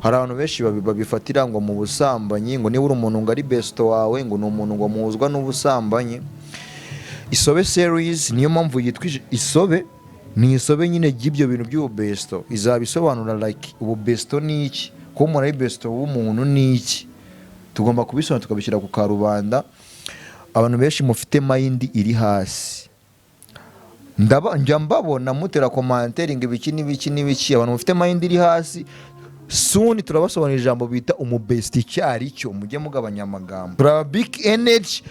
hari abantu benshi babifatira ngo mu busambanyi, ngo niba uri umuntu ngo ari besto wawe ngo ni umuntu ngo muhuzwa n'ubusambanyi. Isobe series niyo mpamvu yitwa Isobe, ni isobe nyine ry'ibyo bintu by'ububesto. Izabisobanura like ububesto ni iki, ko umuntu ari besto w'umuntu ni iki. Tugomba kubisobanura tukabishyira ku karubanda. Abantu benshi mufite mind iri hasi, njya mbabona mutera commentaire ngo ibiki n'ibiki. Abantu mufite mind iri hasi, soon turabasobanurira ijambo bita umubesti cyari cyo, mujye mugabanya amagambo. Turaba big energy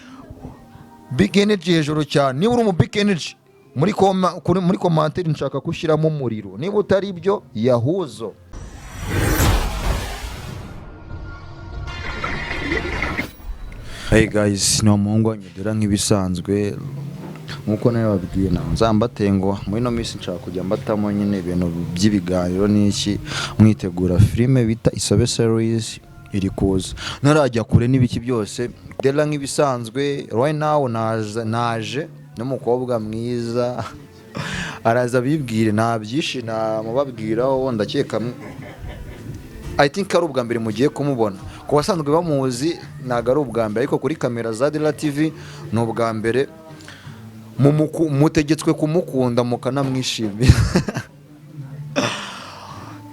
hejuru cyane. Niba uri mu big energy muri commentaire nshaka kushyiramo umuriro, niba utari byo yahuzo. Hey guys, ni umuhungu wanyudera nk'ibisanzwe nkuko nawe babwiye nawe nzambatengwa muri no minsi nshaka kujya mbatamo nyine ibintu by'ibiganiro n'iki, mwitegura filime bita Isobe series iri kuza. Narajya kure n'ibiki byose dela nk'ibisanzwe. Right now naje n'umukobwa mwiza araza bibwire, nabyishi namubabwiraho. Ndakeka I think ari ubwa mbere mugiye kumubona, ku basanzwe bamuzi ntago ari ubwa mbere, ariko kuri kamera za Dela TV ni ubwa mbere. Mutegetswe kumukunda mukanamwishimira.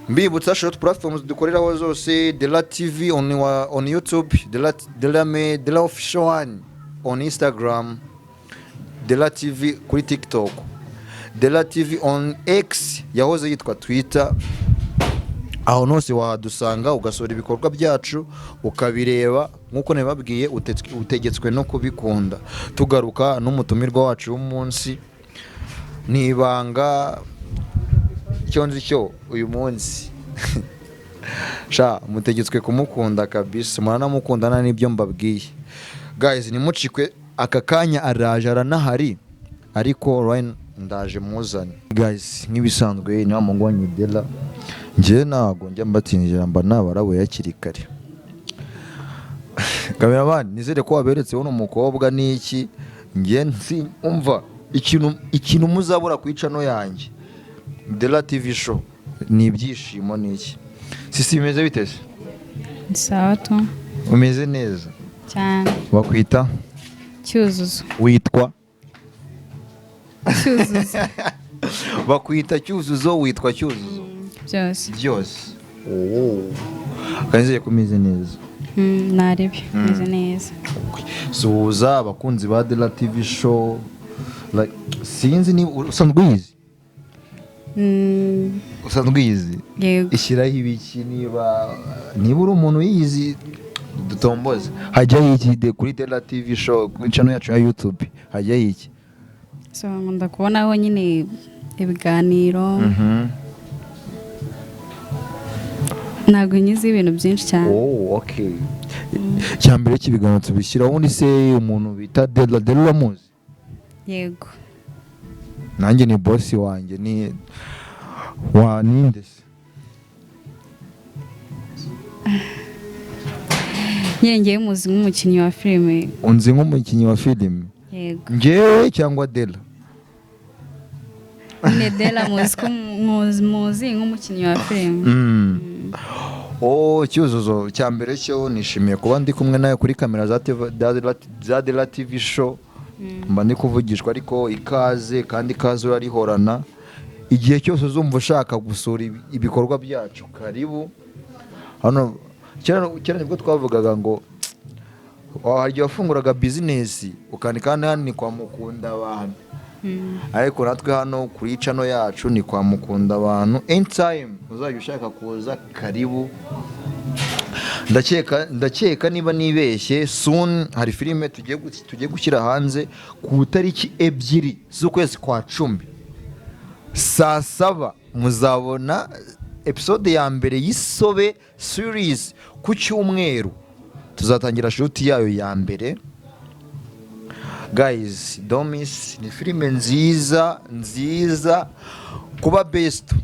Mbibutsa short platforms dukoreraho zose: Dela TV on YouTube, Dela Official One on Instagram, Dela TV kuri TikTok, Dela TV on X yahoze yitwa Twitter. Aho nose wahadusanga ugasura ibikorwa byacu ukabireba. Nkuko nababwiye utegetswe no kubikunda. Tugaruka n'umutumirwa wacu w'umunsi, nibanga icyo nzi cyo uyu munsi sha mutegetswe kumukunda kabisa, muranamukundana n'ibyo mbabwiye. Guys, nimucikwe, aka kanya araje aranahari, ariko Ryan ndaje muzane. Guys, nk'ibisanzwe ni wa mungu Dela, njye ntago njya mbatinjira mba nabarawe yakiri kare. Cameraman, nizere ko waberetse wono mukobwa niki. Njye nsi umva ikintu muzabura kwica no yanjye Dela TV show ni ibyishimo niki. Sisi bimeze bitese? Sawa tu. Umeze neza cyane. Wakwita Cyuzuzo. Witwa Cyuzuzo. Bakwita Cyuzuzo, witwa Cyuzuzo. Byose. Kanizeye kumeze neza. Naribi meze neza. Suza abakunzi ba Dela TV show, like sinzi ni usanzwe uyizi. Usanzwe uyizi? Yego. Ishyiraho ibiki niba uri umuntu uyizi dutomboze. Hajya iki kuri Dela TV show kuri channel yacu ya YouTube? Hajya iki? So nkunda kubonaho nyine ibiganiro. Ntabwo nyizi ibintu byinshi cyane. Okay. Cyambere cy'ibiganiro tubishyiraho. Ubundi se umuntu bita Dela uramuzi? Yego. Nanjye ni boss wanjye, ni ninde se? Nyengeye muzi nk'umukinnyi wa filime. Unzi nk'umukinnyi wa filime? Yego. Njyewe cyangwa Dela? Ni Dela muzi nk'umukinnyi wa filime. Cyuzuzo, cyambere cyo nishimiye kuba ndi kumwe nawe kuri kamera za Dela TV show. Mba ndi kuvugishwa, ariko ikaze kandi ikaze urarihorana. Igihe cyose uzumva ushaka gusura ibikorwa byacu, karibu. Hano cyane nibwo twavugaga ngo haryo wafunguraga business ukandika hano ni kwa mukunda abantu. Ariko natwe hano kuri channel yacu ni kwa mukunda abantu. Anytime uzajya ushaka kuza, karibu. Ndakeka niba nibeshye soon hari filime tugiye gushyira hanze ku tariki 2 z'ukwezi kwa 10 saa 7 muzabona episode ya mbere y'Isobe series. Ku cyumweru tuzatangira shoot yayo ya mbere. Guys, don't miss. Ni filime nziza kuba best.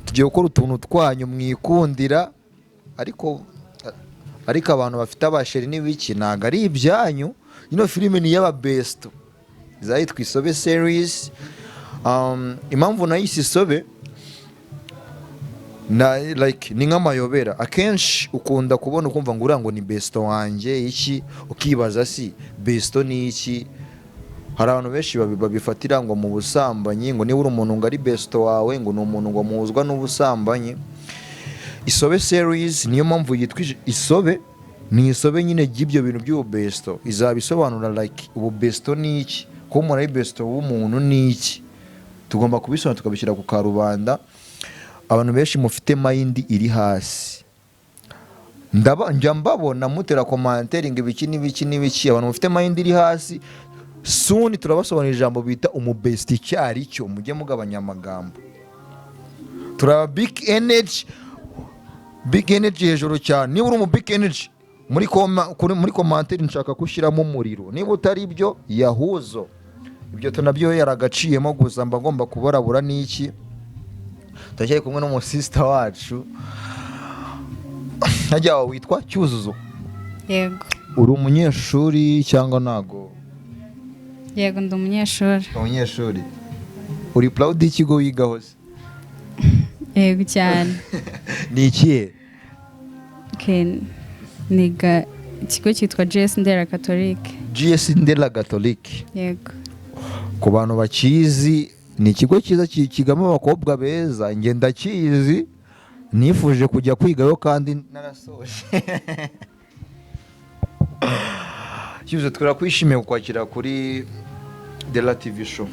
Tugiye gukora utuntu twanyu mwikundira, ariko abantu bafite abasheri n'ibiki ntago ari ibyanyu. Ino filime ni y'aba best, izayitwa Isobe series. Impamvu nayise Isobe, ni nk'amayobera. Akenshi ukunda kubona ukumva ngo uriya ngo ni besto wanjye iki, ukibaza si besto ni iki. Hari abantu benshi babifatira ngo mu busambanyi, ngo niba uri umuntu ngo ari besto wawe ngo ni umuntu ngo muhuzwa n'ubusambanyi. Isobe series niyo mpamvu yitwa Isobe, ni isobe nyine ry'ibyo bintu by'ububesto. Izaba isobanura like ububesto ni iki, ko umuntu ari besto w'umuntu ni iki. Tugomba kubisobanura tukabishyira ku karubanda. Abantu benshi mufite mind iri hasi, njya mbabona mutera commentaire ngo ibiki n'ibiki n'ibiki. Abantu mufite mind iri hasi, soon turabasobanurira ijambo bita umubesti cyari cyo, mujye mugabanya amagambo. Turaba big energy hejuru cyane. Niba uri mu big energy muri commentaire nshaka kushyiramo umuriro, niba utari ibyo yahuzo. Ibyo tunabyo yaragaciyemo, gusa mba ngomba kubarabura n'iki. Tujyaye kumwe n'umusista wacu hajya witwa Cyuzuzo. Yego. Uri umunyeshuri cyangwa ntago? Yego, ndi umunyeshuri. Umunyeshuri. Uri proud y'ikigo wigaho se? Yego cyane. Ni ikihe? Niga ikigo cyitwa GS Ndera Catholique. GS Ndera Catholique. Yego. Ku bantu bakizi, ni ikigo cyiza kigamo abakobwa beza. Njye ndakizi, nifuje kujya kwigayo kandi narasoje. Cyuzuzo, twirakwishimiye kukwakira kuri Dela TV show.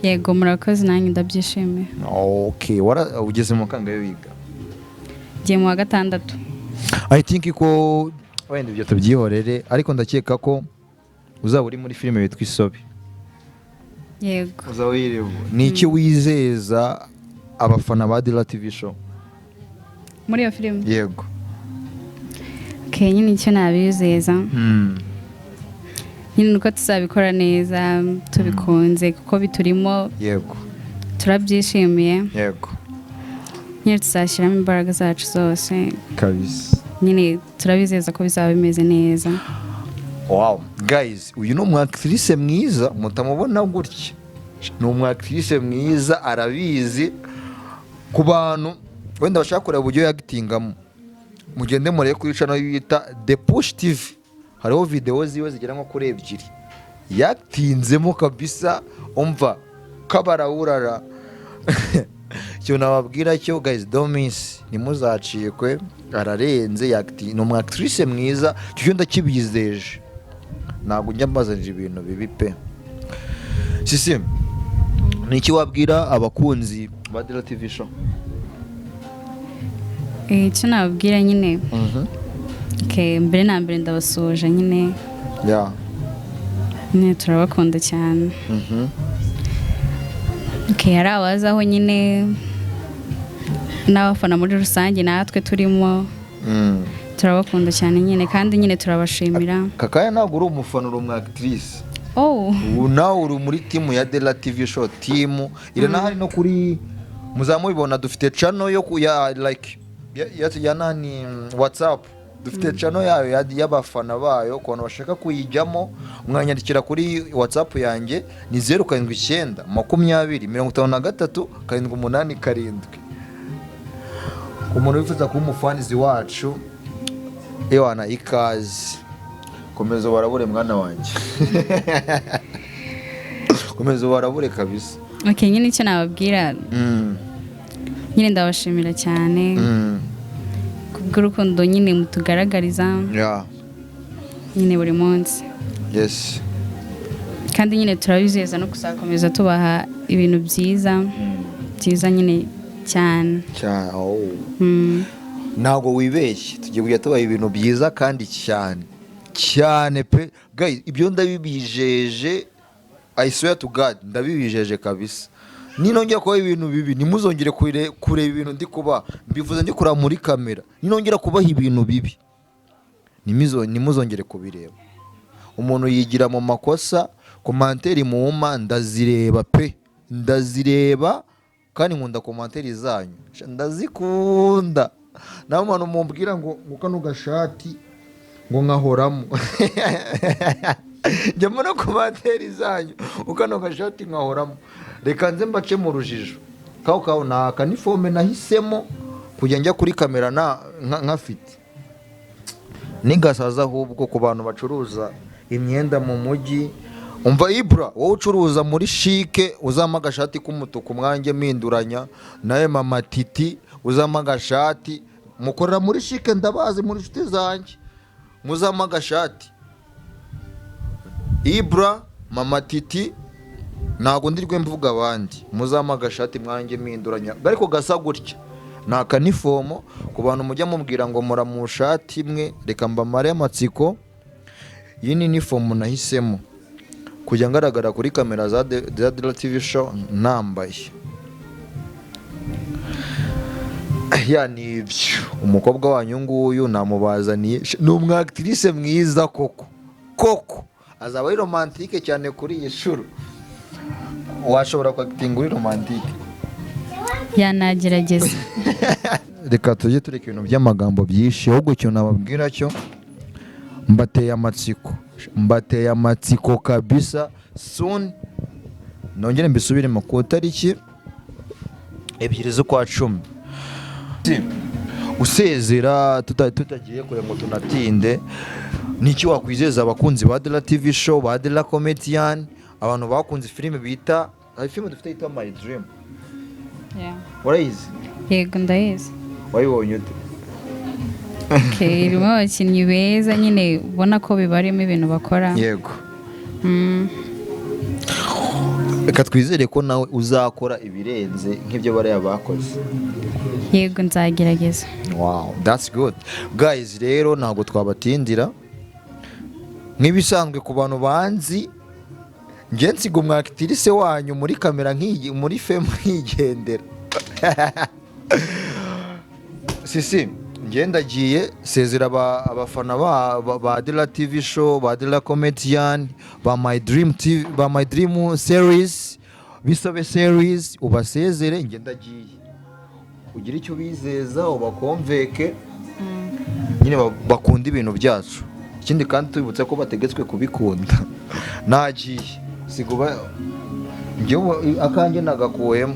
Yego, murakoze, nanjye ndabyishimiye. Okay, ugeze mu kangahe wiga? Ngiye mu wa gatandatu. I think ko wenda ibyo tubyihorere, ariko ndakeka ko uzaba uri muri filime yitwa Isobe. Yego. Uzaba uyirimo. Ni iki wizeza abafana ba Dela TV show muri iyo filime? Yego. Nyine icyo nabizeza nyine nuko tuzabikora neza, tubikunze kuko biturimo. Yego. Turabyishimiye. Yego. Nyine tuzashyiramo imbaraga zacu zose kabisa. Nyine turabizeza ko bizaba bimeze neza. Wow, guys, uyu ni umwaktrice mwiza, mutamubona gutya. Ni umwaktrice mwiza, arabizi. Ku bantu wenda bashaka kureba uburyo yagitingamo, mugende murebe kuri channel yita The Push TV. Hariho video ziwe zigera nko kuri 2. Yatinzemo kabisa, umva kabarawurara. Cyo nababwira cyo guys, don't miss, nimuzacikwe. Ararenze, ni umwaktrice mwiza, cyo ndakibizeje. Ntabwo njya mbazanira ibintu bibi pe. Sisi, ni iki wabwira abakunzi ba Dela TV show? Icyo nababwira nyine, mbere na mbere ndabasuje nyine. Yeah. Nyine turabakunda cyane. Hari abazaho nyine n'abafana muri rusange, natwe turimo. Turabakunda cyane nyine, kandi nyine turabashimira. Kakaya ntabwo uri umufana, uri umwaktrice. Ubu nawe uri muri timu ya Dela TV show. Timu iranahari no kuri muzamubibona, dufite channel yo ya like ya nani WhatsApp. Dufite channel yayo y'abafana bayo, ku bantu bashaka kuyijyamo mwanyandikira kuri WhatsApp yanjye ni 079 20 53 787. Umuntu wifuza kuba umufanizi wacu, ewana ikaze. Komeza barabure mwana wanjye. Komeza barabure kabisa. Nyine icyo nababwira, nyine ndabashimira cyane kubw'urukundo nyine mutugaragariza. Yeah. Nyine buri munsi. Yes. Kandi nyine turabizeza no kuzakomeza tubaha ibintu byiza. Byiza nyine cyane. Ntabwo wibeshye, tugiye kujya tubaha ibintu byiza kandi cyane pe. Guys, ibyo ndabibijeje, I swear to God, ndabibijeje kabisa. Ninongera kuba ibintu bibi, nimuzongere kureba ibintu ndi kuba mbivuze ndi kura muri kamera. Ninongera kubaha ibintu bibi, nimuzongere kubireba. Umuntu yigira mu makosa, commentaire muuma ndazireba pe. Ndazireba kandi nkunda commentaire zanyu. Ndazikunda. Naho umuntu mumbwira ngo kano gashati ngo nkahoramo. Njya mbona commentaire zanyu ukano gashati nkahoramo. Reka nze mbace mu rujijo. Kaho naka ni forme nahisemo kujya njya kuri kamera nkafite nigasaza ahubwo ku bantu bacuruza imyenda mu mujyi. Umva Ibra, wowe ucuruza muri shike uzama agashati k'umutuku mwanjye mpinduranya, nawe mama Titi uzama agashati, mukorera muri shike ndabazi muri nshuti zanjye, muzama agashati. Ibra, mama Titi, ntago ndirwe mvuga abandi, muzama agashati mwanjye mpinduranya, ariko gasa gutya nta kanifomo. Ku bantu mujya mubwira ngo mura mu shati imwe, reka mbamare amatsiko. Iyi ni uniform nahisemo kujya ngaragara kuri kamera za Dela TV show nambaye. Ya ni ibyo, umukobwa wanyu nguyu namubazaniye, ni umwactrice mwiza koko azaba ari romantique cyane kuri iyi shuro. Washobora kwactinga uri romantique? Yanagerageza. Reka tujye tureka ibintu by'amagambo byinshi, ahubwo icyo nababwira cyo mbateye amatsiko kabisa. Soon nongere mbisubiremo ku tariki 2 z'ukwa 10 usezera tutagiye kure ngo tunatinde. Niki wakwizeza abakunzi ba Dela TV show, ba Dela Comedian, abantu bakunze filime bita filime dufite yitwa My Dream? Warayizi? Yego ndayizi. Wayibonye ute? Okay, irimo abakinnyi beza nyine ubona ko bibarimo ibintu bakora. Yego. Reka twizere ko nawe uzakora ibirenze nk'ibyo bariya bakoze. Yego nzagerageza. Wow, that's good. Guys, rero ntago twabatindira. Nk'ibisanzwe ku bantu banzi, nge nsiga umwactrice wanyu muri kamera muri fame nkigendera. Sisi ngenda giye sezera abafana ba Dela TV show, ba Dela Comedian, ba My Dream TV, ba My Dream series, bisobe series, ubasezere ngenda giye. Ugira icyo bizeza ubakonveke nyine bakunda ibintu byacu. Ikindi kandi tubibutse ko bategetswe kubikunda. Nagiye siguba njye akanjye nagakuwemo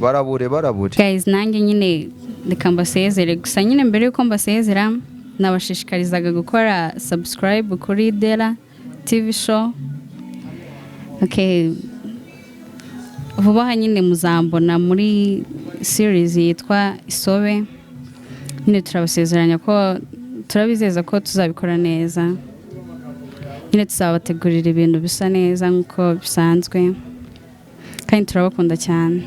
barabure. Guys, nanjye nyine reka mbasezere, gusa nyine mbere yuko mbasezera nabashishikarizaga gukora subscribe kuri Dela TV show. Okay, vuba nyine muzambona muri series yitwa Isobe. Nyine turabasezeranya ko turabizeza ko tuzabikora neza, nyine tuzabategurira ibintu bisa neza nk'uko bisanzwe, kandi turabakunda cyane.